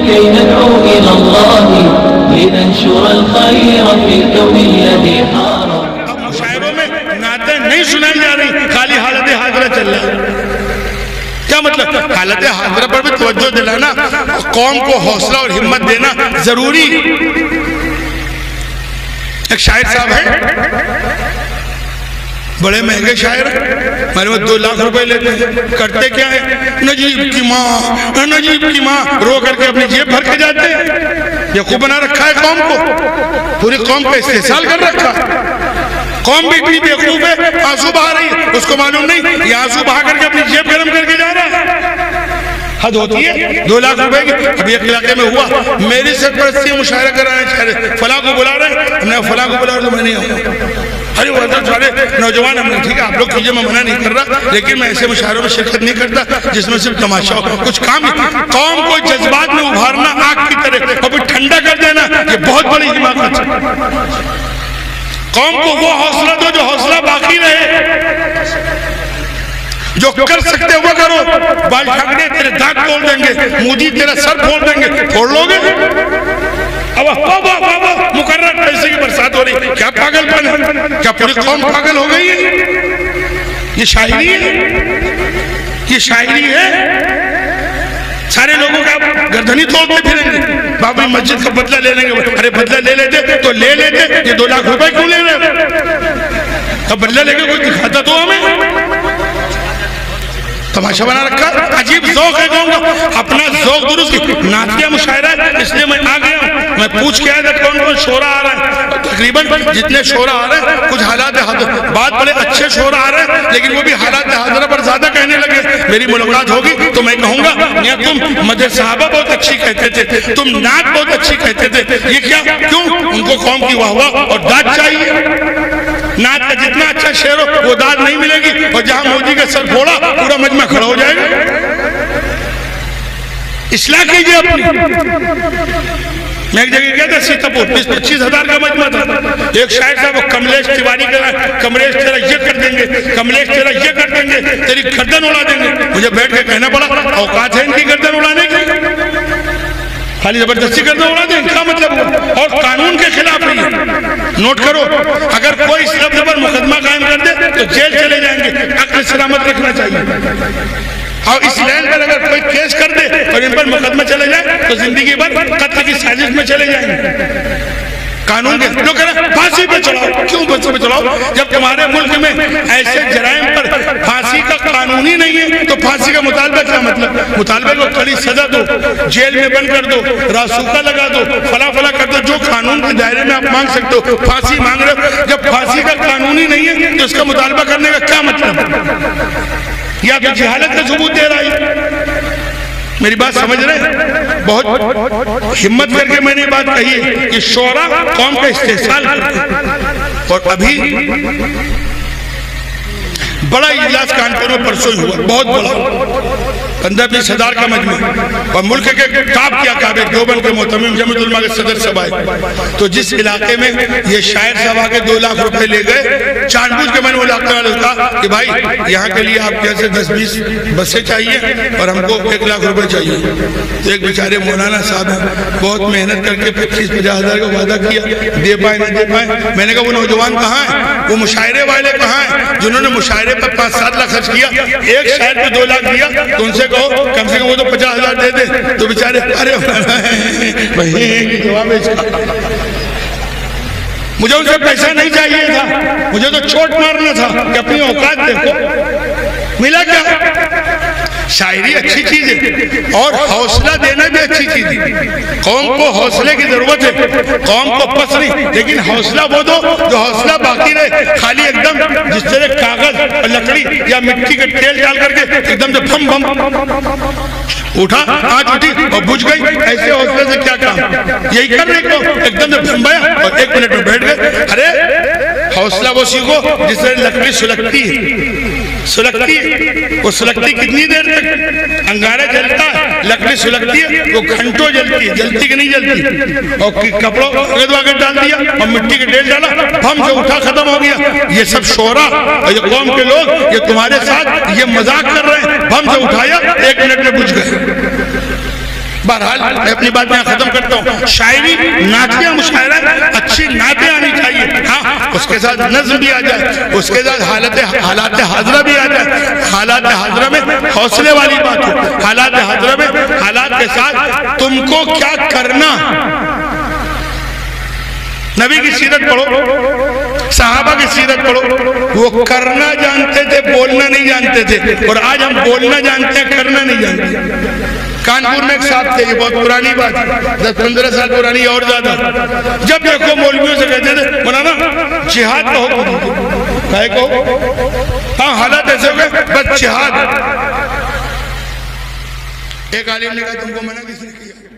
لكي ندعو إلى الله لننشر الخير في الكون الذي حار. اب مشاعروں میں نعتیں نہیں سنائی جا رہی، خالی حالت حاضرہ چل رہا ہے. کیا مطلب؟ حالت حاضرہ پر بھی توجہ دلانا، قوم کو حوصلہ اور ہمت دینا ضروری. ایک شاعر صاحب ہے، بڑے مہنگے شاعر، میرے میں 2 لاکھ روپے لیتے ہیں. کرتے کیا ہے؟ نجیب کی ماں رو کر کے اپنی جیب بھر کے جاتے ہیں. یہ خوب بنا رکھا ہے قوم کو، پوری قوم کا استحصال کر رکھا. قوم بھی اتنی بیوقوف ہے، آنسو بہا رہی ہے، اس کو معلوم نہیں یہ آنسو بہا کر کے اپنی جیب گرم کر کے جا رہا ہے. حد ہوتی ہے. 2 لاکھ روپے کی. ابھی ایک علاقے میں ہوا، میری سرپرستی مشاعرہ کرانے چاہ رہے، فلاں کو بلا رہے ہیں. ہم نے فلاں کو بلا رہے تو میں نہیں آؤں. ارے وہ حضرت سارے نوجوان ہم نے، ٹھیک ہے آپ لوگ کیجئے، میں منع نہیں کر رہا، لیکن میں ایسے مشاعروں میں شرکت نہیں کرتا جس میں صرف تماشا ہو. کچھ کام قوم کو جذبات میں ابھارنا آگ کی طرح اور پھر ٹھنڈا کر دینا، یہ بہت بڑی حماقت ہے. قوم کو وہ حوصلہ دو جو حوصلہ باقی رہے. جو کر سکتے وہ کرو. بال ٹھاکرے تیرے دانت توڑ دیں گے، مودی تیرا سر پھوڑ دیں گے، پھوڑ لو گے؟ مقرر پیسے کی برسات ہو رہی. کیا پاگل پن ہے؟ کیا پوری قوم پاگل ہو گئی ہے؟ یہ شاعری ہے؟ یہ شاعری ہے؟ سارے لوگوں کا گردنی توڑتے پھریں گے، بابری مسجد کا بدلہ لے لیں گے. ارے بدلہ لے لیتے تو لے لیتے، یہ 2 لاکھ روپے کیوں لے رہے؟ اب بدلہ لے کے کوئی دکھاتا تو ہمیں. تماشا بنا رکھا. عجیب ذوق ہے قوم کا. اپنا ذوق درست کی. نعتیہ مشاعرہ ہے، اس لیے میں آ گیا ہوں. میں پوچھ کے آیا تھا کون کون شعرا آ رہا ہے. تقریباً جتنے شعرا آ رہے ہیں کچھ حالات حاضر، بات بڑے اچھے شعرا آ رہے ہیں، لیکن وہ بھی حالات حاضرہ پر زیادہ کہنے لگے. میری ملاقات ہوگی تو میں کہوں گا یا تم مدح صحابہ بہت اچھی کہتے تھے، تم نعت بہت اچھی کہتے تھے. یہ کیا؟ کیوں؟ ان کو قوم کی واہ واہ اور داد چاہیے. نعت کا جتنا اچھا شعر ہو وہ داد نہیں ملے گی، اور جہاں مودی کا سر پھوڑا پورا مجمع کھڑا ہو جائے گا. اصلاح کیجئے اپنی. میں ایک جگہ گیا تھا سیتاپور، 25 ہزار کا مجمع تھا. ایک شاعر صاحب وہ کملیش تیواری کہا، کملیش تیرا یہ کر دیں گے، کملیش تیرا یہ کر دیں گے، تیری گردن اڑا دیں گے. مجھے بیٹھ کے کہنا پڑا اوقات ہے ان کی گردن اڑانے کی؟ خالی زبردستی گردن اڑا دیں کیا مطلب ہوا؟ اور قانون کے خلاف نہیں. نوٹ کرو، اگر کوئی اس لفظ پر مقدمہ قائم کر دے تو جیل چلے جائیں گے. عقل سلامت رکھنا چاہیے. اور اس لائن پر اگر کوئی کیس کر دے اور ان پر مقدمہ چلے جائے تو زندگی بھر قتل کی سازش میں چلے جائیں گے. قانون کے جو کہنا پھانسی پہ چڑھاؤ. کیوں پھانسی پہ چڑھاؤ؟ جب تمہارے ملک میں ایسے جرائم پر پھانسی کا قانون ہی نہیں ہے تو پھانسی کا مطالبہ کیا مطلب؟ مطالبہ کو کڑی سزا دو، جیل میں بند کر دو، راسوکا لگا دو، فلا فلا کر دو، جو قانون کے دائرے میں آپ مانگ سکتے ہو. پھانسی مانگ رہے ہو، جب پھانسی کا قانون ہی نہیں ہے تو اس کا مطالبہ کرنے کا کیا مطلب؟ یا تو جہالت کا ثبوت دے رہا ہے. میری بات سمجھ رہے ہیں؟ بہت ہمت کر کے میں نے بات کہی ہے کہ شعرا قوم کا استحصال کرتے ہیں. اور ابھی بڑا اجلاس کانپور میں پرسوں ہوا، بہت بڑا، 15-20 ہزار کا مجمع، اور ملک کے ٹاپ کیا کعبے دیوبند کے محتمم جمعیت علماء کے صدر صاحب آئے. تو جس علاقے میں یہ شاعر صاحب آگے 2 لاکھ روپے لے گئے، جان بوجھ کے میں نے وہ علاقے والے کہا کہ بھائی یہاں کے لیے آپ جیسے 10-20 بسیں چاہیے اور ہم کو 1 لاکھ روپے چاہیے. تو ایک بیچارے مولانا صاحب ہیں، بہت محنت کر کے 25-50 ہزار کا وعدہ کیا، دے پائے نہ دے پائے. میں نے کہا وہ نوجوان کہاں ہیں؟ وہ مشاعرے والے کہاں ہیں جنہوں نے مشاعرے پر 5-7 لاکھ خرچ کیا؟ ایک شاعر پہ 2 لاکھ دیا تو ان سے کہو کم سے کم وہ تو 50 ہزار دے دے. تو بیچارے ارے جواب ہے مجھے ان سے پیسہ نہیں چاہیے تھا، مجھے تو چوٹ مارنا تھا کہ اپنی اوقات دیکھو. ملا کیا؟ شاعری اچھی چیز ہے اور حوصلہ دینا بھی اچھی چیز ہے. قوم کو حوصلے کی ضرورت ہے، قوم کو پس نہیں، لیکن حوصلہ وہ دو جو حوصلہ باقی رہے. خالی ایک دم جس طرح کاغذ اور لکڑی یا مٹی کے تیل ڈال کر کے ایک دم سے بھم بھم اٹھا، آنچ اٹھی اور بجھ گئی، ایسے حوصلے سے کیا کام؟ یہی کر رہے کو ایک دم سے بھمبایا اور 1 منٹ میں بیٹھ گئے. ارے حوصلہ وہ سیکھو جس طرح لکڑی سلگتی ہے، سلگتی ہے. وہ سلگتی کتنی دیر تک؟ انگارہ جلتا ہے، لکڑی سلگتی ہے، وہ گھنٹوں جلتی ہے. جلتی کہ نہیں جلتی؟ اور کپڑوں آگے ڈال دیا اور مٹی کے ڈیل ڈالا، بھم سے اٹھا ختم ہو گیا. یہ سب شعرا اور یہ قوم کے لوگ یہ تمہارے ساتھ یہ مذاق کر رہے ہیں. بھم سے اٹھایا 1 منٹ میں بجھ گئے. بہرحال میں اپنی بات میں ختم کرتا ہوں. شاعری نعتیہ مشاعرہ اچھی نعتیں آنی چاہیے. ہاں اس کے ساتھ نظم بھی آ جائے, اس کے ساتھ حالات حاضرہ بھی آ جائے. حالات حاضرہ میں حوصلے والی بات ہو. حالات حاضرہ میں حالات کے ساتھ تم کو کیا کرنا. نبی کی سیرت پڑھو, صحابہ کی سیرت پڑھو, وہ کرنا جانتے تھے, بولنا نہیں جانتے تھے. اور آج ہم بولنا جانتے ہیں, کرنا نہیں جانتے. کانپور میں ایک صاحب تھے, یہ بہت پرانی بات ہے, 10-15 سال پرانی اور زیادہ. جب دیکھو مولویوں سے کہتے تھے مولانا جہاد کا حکم دیجیے. کہے کہو ہاں حالات ایسے ہو گئے بس جہاد. ایک عالم نے کہا تم کو منع کس نے کیا؟